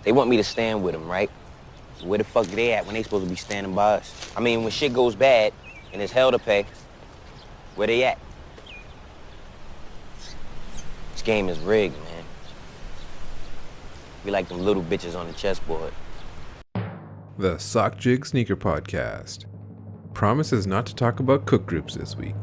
They want me to stand with them, right? Where the fuck they at when they supposed to be standing by us? I mean, when shit goes bad and there's hell to pay, where they at? This game is rigged, man. We like them little bitches on the chessboard. The Sock Jig Sneaker Podcast promises not to talk about cook groups this week.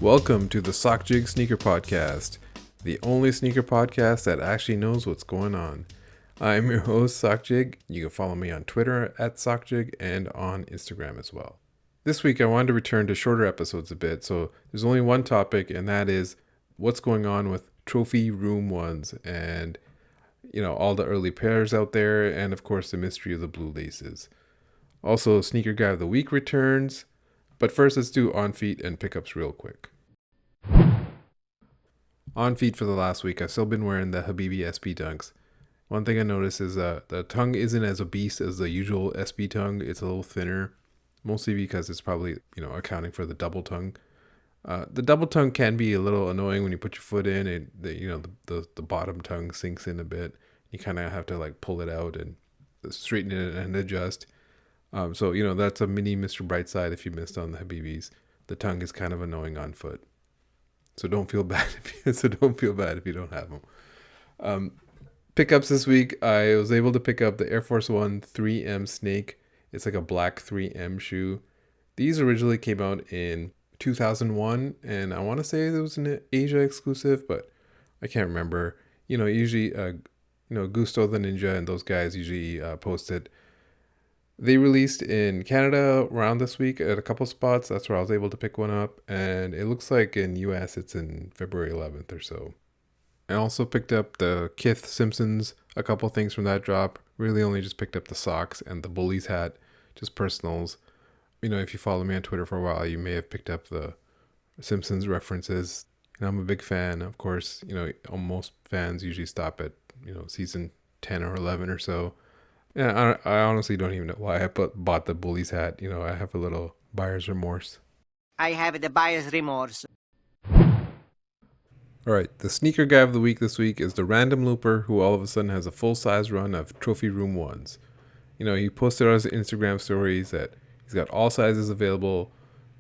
Welcome to the Sock Jig Sneaker Podcast, the only sneaker podcast that actually knows what's going on. I'm your host, Sock Jig. You can follow me on Twitter at SockJig and on Instagram as well. This week, I wanted to return to shorter episodes a bit, so there's only one topic, and that is what's going on with Trophy Room 1s and, all the early pairs out there, and of course, the mystery of the blue laces. Also, Sneaker Guy of the Week returns, but first, let's do on feet and pickups real quick. On feet for the last week, I've still been wearing the Habibi SB Dunks. One thing I noticed is the tongue isn't as obese as the usual SB tongue. It's a little thinner. Mostly because it's probably, accounting for the double tongue. The double tongue can be a little annoying when you put your foot in and the bottom tongue sinks in a bit. You kind of have to pull it out and straighten it and adjust. So that's a mini Mr. Brightside if you missed on the Habibis. The tongue is kind of annoying on foot. So don't feel bad if you don't have them. Pickups this week, I was able to pick up the Air Force One 3M Snake. It's like a black 3M shoe. These originally came out in 2001, and I want to say it was an Asia exclusive, but I can't remember. Usually, Gusto the Ninja and those guys usually post it. They released in Canada around this week at a couple spots. That's where I was able to pick one up, and it looks like in US it's in February 11th or so. I also picked up the Kith Simpsons, a couple things from that drop. Really only just picked up the socks and the Bullies hat, just personals. If you follow me on Twitter for a while, you may have picked up the Simpsons references. And I'm a big fan, of course. Most fans usually stop at, season 10 or 11 or so. Yeah, I honestly don't even know why I bought the Bullies hat. I have a little buyer's remorse. I have the buyer's remorse. All right, the sneaker guy of the week this week is the random looper who all of a sudden has a full-size run of Trophy Room 1s. He posted on his Instagram stories that he's got all sizes available,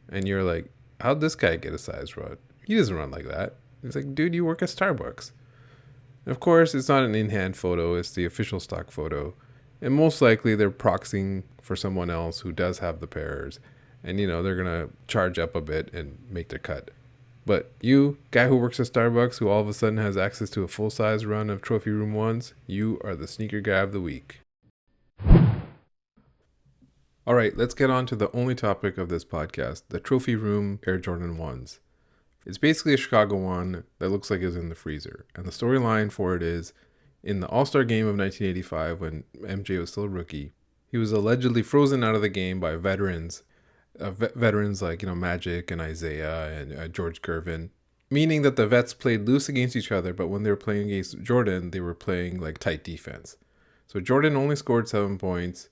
and you're like, how'd this guy get a size run? He doesn't run like that. It's like, dude, you work at Starbucks. And of course, it's not an in-hand photo, it's the official stock photo. And most likely they're proxying for someone else who does have the pairs, and they're going to charge up a bit and make their cut. But you, guy who works at Starbucks, who all of a sudden has access to a full-size run of Trophy Room 1s, you are the sneaker guy of the week. All right, let's get on to the only topic of this podcast, the Trophy Room Air Jordan 1s. It's basically a Chicago one that looks like it's in the freezer. And the storyline for it is, in the All-Star game of 1985, when MJ was still a rookie, he was allegedly frozen out of the game by veterans. Veterans like, Magic and Isaiah and George Gervin, meaning that the vets played loose against each other, but when they were playing against Jordan, they were playing tight defense. So Jordan only scored 7 points,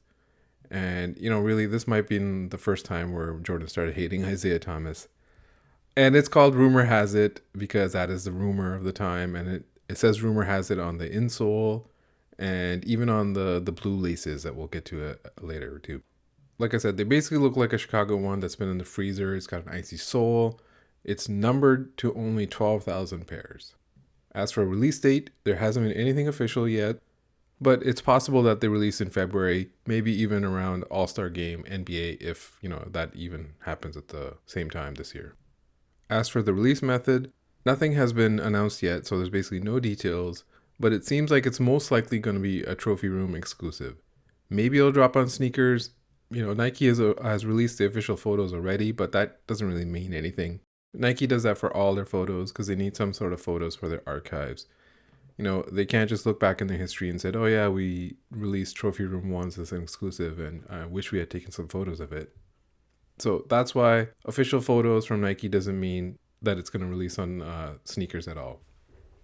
and, really this might be the first time where Jordan started hating Isaiah Thomas. And it's called Rumor Has It because that is the rumor of the time, and it says Rumor Has It on the insole and even on the blue laces that we'll get to later too. Like I said, they basically look like a Chicago one that's been in the freezer. It's got an icy sole. It's numbered to only 12,000 pairs. As for a release date, there hasn't been anything official yet, but it's possible that they release in February, maybe even around All-Star Game, NBA, if, that even happens at the same time this year. As for the release method, nothing has been announced yet, so there's basically no details, but it seems like it's most likely going to be a Trophy Room exclusive. Maybe it'll drop on sneakers. Nike has released the official photos already, but that doesn't really mean anything. Nike does that for all their photos because they need some sort of photos for their archives. They can't just look back in their history and said, oh yeah, we released Trophy Room 1s as an exclusive and I wish we had taken some photos of it. So that's why official photos from Nike doesn't mean that it's going to release on sneakers at all.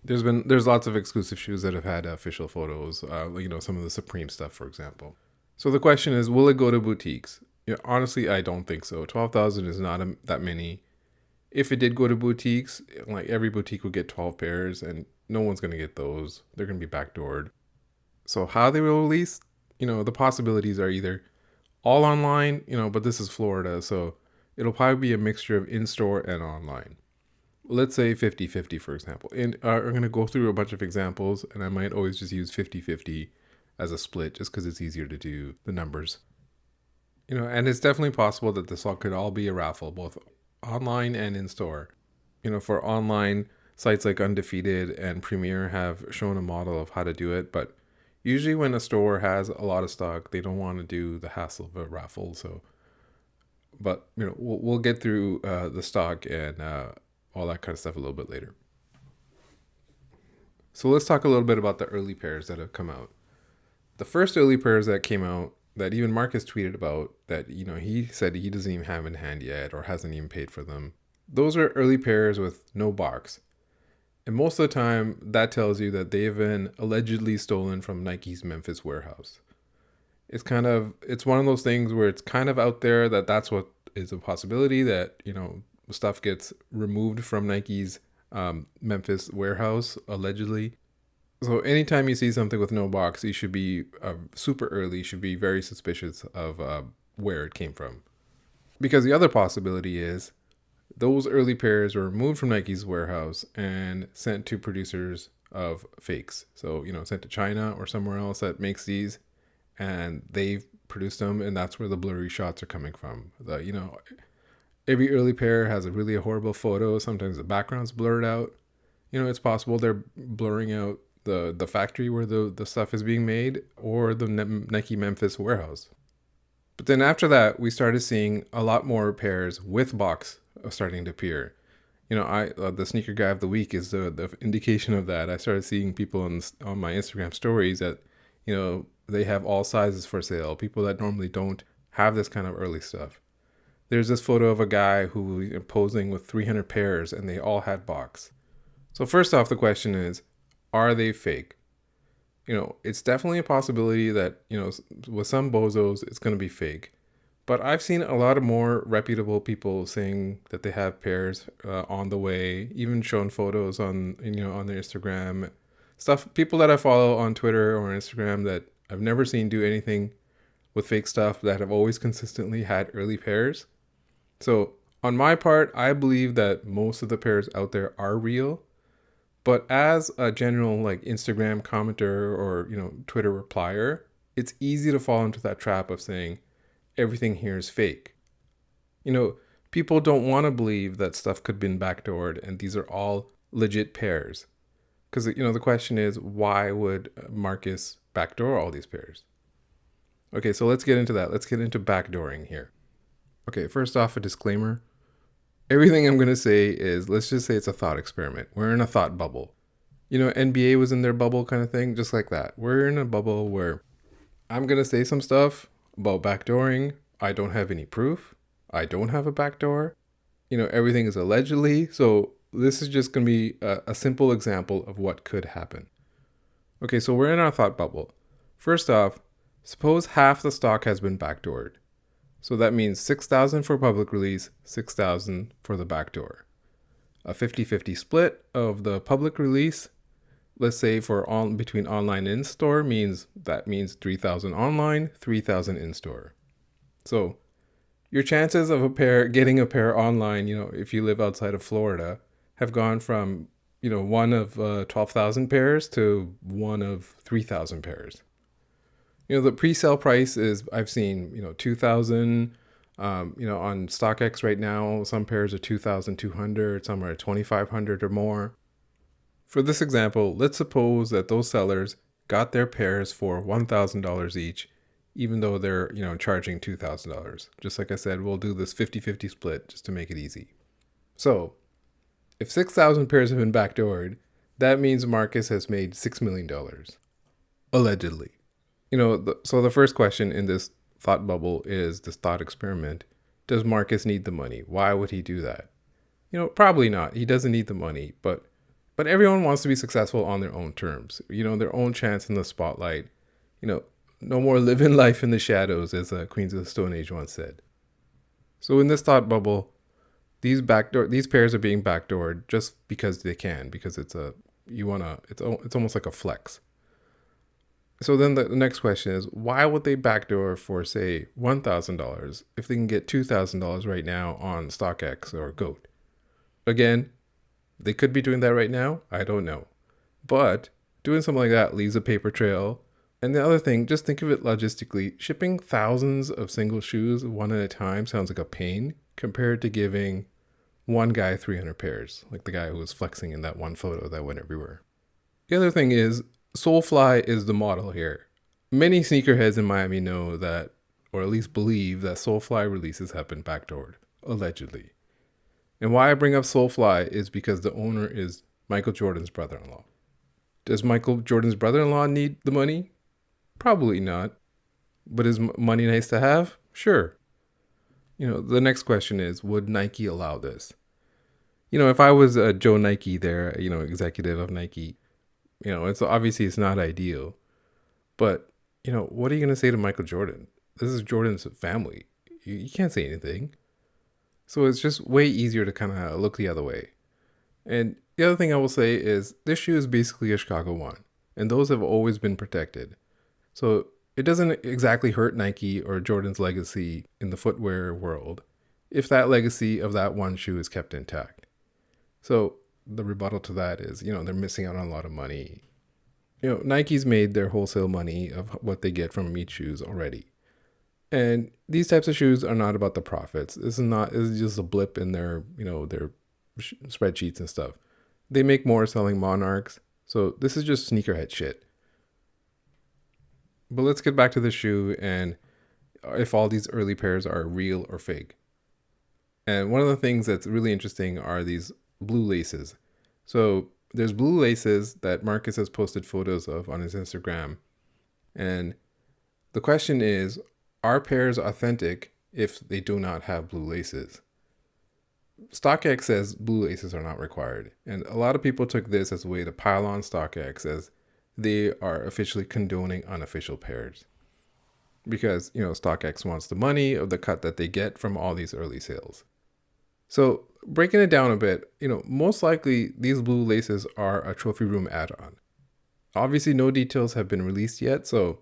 There's lots of exclusive shoes that have had official photos, some of the Supreme stuff, for example. So the question is, will it go to boutiques? Yeah, honestly, I don't think so. 12,000 is not that many. If it did go to boutiques, like every boutique would get 12 pairs, and no one's going to get those. They're going to be backdoored. So how they will release, the possibilities are either all online, but this is Florida, so it'll probably be a mixture of in-store and online. Let's say 50-50, for example. And I'm going to go through a bunch of examples, and I might always just use 50-50 as a split just because it's easier to do the numbers. And it's definitely possible that this all could all be a raffle, both online and in store. For online, sites like Undefeated and Premier have shown a model of how to do it, but usually when a store has a lot of stock, they don't want to do the hassle of a raffle. So, but we'll get through the stock and all that kind of stuff a little bit later. So let's talk a little bit about the early pairs that have come out. The first early pairs that came out that even Marcus tweeted about, that he said he doesn't even have in hand yet or hasn't even paid for them. Those are early pairs with no box. And most of the time, that tells you that they've been allegedly stolen from Nike's Memphis warehouse. It's one of those things where it's kind of out there that that's what is a possibility, that, stuff gets removed from Nike's Memphis warehouse, allegedly. So anytime you see something with no box, you should be super early, you should be very suspicious of where it came from. Because the other possibility is those early pairs were removed from Nike's warehouse and sent to producers of fakes. So, sent to China or somewhere else that makes these, and they've produced them, and that's where the blurry shots are coming from. Every early pair has a really horrible photo. Sometimes the background's blurred out. It's possible they're blurring out the factory where the stuff is being made, or the Nike Memphis warehouse. But then after that, we started seeing a lot more pairs with box starting to appear. The sneaker guy of the week is the indication of that. I started seeing people on my Instagram stories that, they have all sizes for sale. People that normally don't have this kind of early stuff. There's this photo of a guy who is posing with 300 pairs, and they all had box. So first off, the question is, are they fake? It's definitely a possibility that, with some bozos, it's going to be fake. But I've seen a lot of more reputable people saying that they have pairs on the way, even shown photos on their Instagram. People that I follow on Twitter or Instagram that I've never seen do anything with fake stuff, that have always consistently had early pairs. So on my part, I believe that most of the pairs out there are real. But as a general Instagram commenter or Twitter replier, it's easy to fall into that trap of saying everything here is fake. People don't want to believe that stuff could have been backdoored and these are all legit pairs. Because the question is, why would Marcus backdoor all these pairs? Okay, so let's get into that. Let's get into backdooring here. Okay, first off, a disclaimer. Everything I'm going to say is, let's just say it's a thought experiment. We're in a thought bubble. NBA was in their bubble kind of thing, just like that. We're in a bubble where I'm going to say some stuff about backdooring. I don't have any proof. I don't have a backdoor. Everything is allegedly. So this is just going to be a simple example of what could happen. Okay, so we're in our thought bubble. First off, suppose half the stock has been backdoored. So that means 6,000 for public release, 6,000 for the backdoor. A 50-50 split of the public release, let's say between online and in-store, means 3,000 online, 3,000 in-store. So your chances of getting a pair online, if you live outside of Florida, have gone from, one of 12,000 pairs to one of 3,000 pairs. The pre-sale price is, I've seen, 2,000, on StockX right now, some pairs are 2,200, some are 2,500 or more. For this example, let's suppose that those sellers got their pairs for $1,000 each, even though they're, charging $2,000. Just like I said, we'll do this 50-50 split just to make it easy. So if 6,000 pairs have been backdoored, that means Marcus has made $6 million. Allegedly. So the first question in this thought bubble is this thought experiment. Does Marcus need the money? Why would he do that? Probably not. He doesn't need the money, but everyone wants to be successful on their own terms, their own chance in the spotlight. No more living life in the shadows, as Queens of the Stone Age once said. So in this thought bubble, these pairs are being backdoored just because they can, because it's almost like a flex. So then the next question is, why would they backdoor for, say, $1,000 if they can get $2,000 right now on StockX or GOAT? Again, they could be doing that right now. I don't know. But doing something like that leaves a paper trail. And the other thing, just think of it logistically. Shipping thousands of single shoes one at a time sounds like a pain compared to giving one guy 300 pairs, like the guy who was flexing in that one photo that went everywhere. The other thing is, Soulfly is the model here. Many sneakerheads in Miami know that, or at least believe that Soulfly releases have been backdoored, allegedly. And why I bring up Soulfly is because the owner is Michael Jordan's brother-in-law. Does Michael Jordan's brother-in-law need the money? Probably not. But is money nice to have? Sure. The next question is, would Nike allow this? If I was Joe Nike there, executive of Nike, it's not ideal. But, what are you going to say to Michael Jordan? This is Jordan's family. You can't say anything. So it's just way easier to kind of look the other way. And the other thing I will say is this shoe is basically a Chicago 1. And those have always been protected. So it doesn't exactly hurt Nike or Jordan's legacy in the footwear world if that legacy of that one shoe is kept intact. So the rebuttal to that is, they're missing out on a lot of money. Nike's made their wholesale money of what they get from each shoes already. And these types of shoes are not about the profits. This is just a blip in their spreadsheets and stuff. They make more selling Monarchs. So this is just sneakerhead shit. But let's get back to the shoe and if all these early pairs are real or fake. And one of the things that's really interesting are these blue laces. So there's blue laces that Marcus has posted photos of on his Instagram. And the question is, are pairs authentic if they do not have blue laces? StockX says blue laces are not required. And a lot of people took this as a way to pile on StockX as they are officially condoning unofficial pairs. Because, StockX wants the money of the cut that they get from all these early sales. So breaking it down a bit, most likely these blue laces are a trophy room add-on. Obviously no details have been released yet, so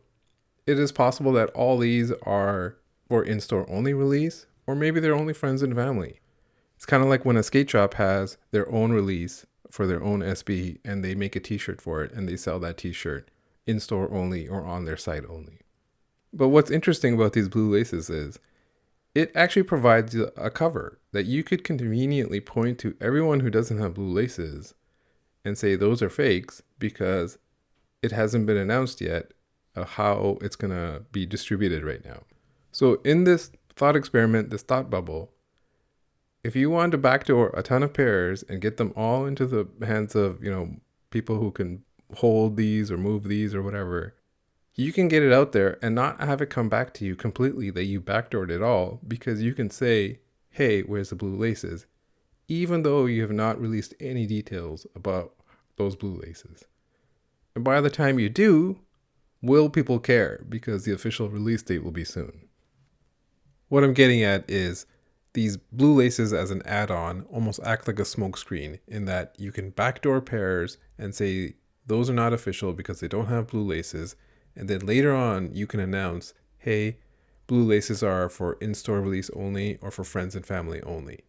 it is possible that all these are for in-store only release, or maybe they're only friends and family. It's kind of like when a skate shop has their own release for their own SB and they make a t-shirt for it and they sell that t-shirt in-store only or on their site only. But what's interesting about these blue laces is it actually provides a cover that you could conveniently point to everyone who doesn't have blue laces and say those are fakes because it hasn't been announced yet how it's going to be distributed right now. So in this thought experiment, this thought bubble, if you want to backdoor a ton of pairs and get them all into the hands of, people who can hold these or move these or whatever, you can get it out there and not have it come back to you completely that you backdoored it all, because you can say, hey, where's the blue laces? Even though you have not released any details about those blue laces. And by the time you do, will people care? Because the official release date will be soon. What I'm getting at is these blue laces as an add-on almost act like a smokescreen in that you can backdoor pairs and say those are not official because they don't have blue laces. And then later on, you can announce, hey, blue laces are for in-store release only or for friends and family only.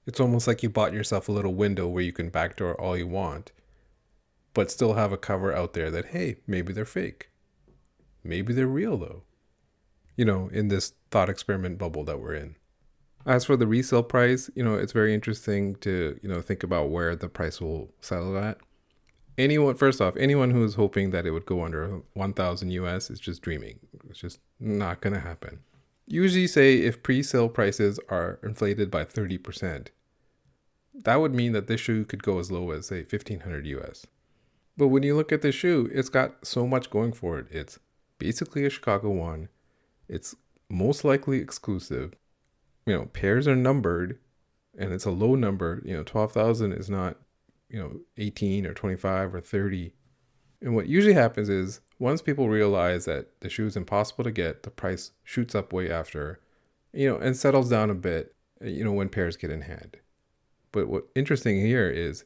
It's almost like you bought yourself a little window where you can backdoor all you want, but still have a cover out there that, hey, maybe they're fake. Maybe they're real, though. In this thought experiment bubble that we're in. As for the resale price, it's very interesting to, think about where the price will settle at. First off, anyone who is hoping that it would go under 1,000 US is just dreaming. It's just not going to happen. Usually say if pre-sale prices are inflated by 30%, that would mean that this shoe could go as low as, say, 1,500 US. But when you look at this shoe, it's got so much going for it. It's basically a Chicago 1. It's most likely exclusive. Pairs are numbered, and it's a low number. 12,000 is not, 18 or 25 or 30. And what usually happens is once people realize that the shoe is impossible to get, the price shoots up way after, and settles down a bit, when pairs get in hand. But what's interesting here is,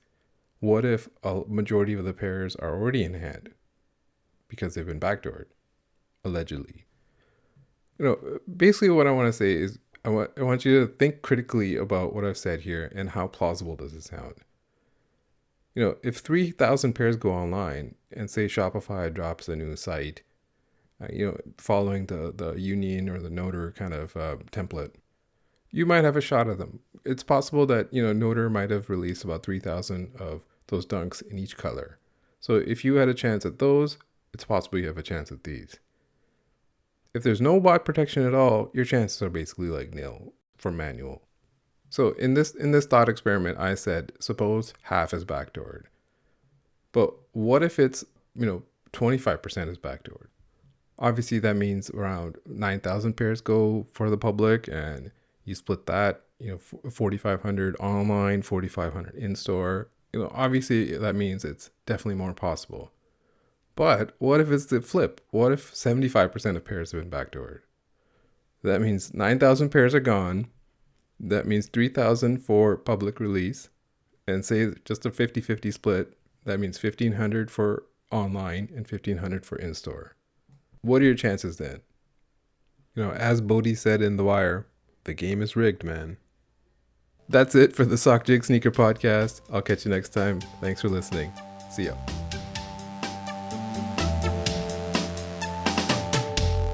what if a majority of the pairs are already in hand because they've been backdoored, allegedly? Basically what I want to say is I want you to think critically about what I've said here and how plausible does it sound. If 3,000 pairs go online and say Shopify drops a new site, following the union or the Noter kind of template, you might have a shot at them. It's possible that, Noter might have released about 3,000 of those dunks in each color. So if you had a chance at those, it's possible you have a chance at these. If there's no bot protection at all, your chances are basically like nil for manual. So in this thought experiment, I said, suppose half is backdoored. But what if it's, 25% is backdoored? Obviously, that means around 9,000 pairs go for the public, and you split that, 4,500 online, 4,500 in-store. Obviously, that means it's definitely more possible. But what if it's the flip? What if 75% of pairs have been backdoored? That means 9,000 pairs are gone. That means 3,000 for public release. And say just a 50-50 split, that means 1,500 for online and 1,500 for in-store. What are your chances then? As Bodie said in The Wire, the game is rigged, man. That's it for the Sock Jig Sneaker Podcast. I'll catch you next time. Thanks for listening. See ya.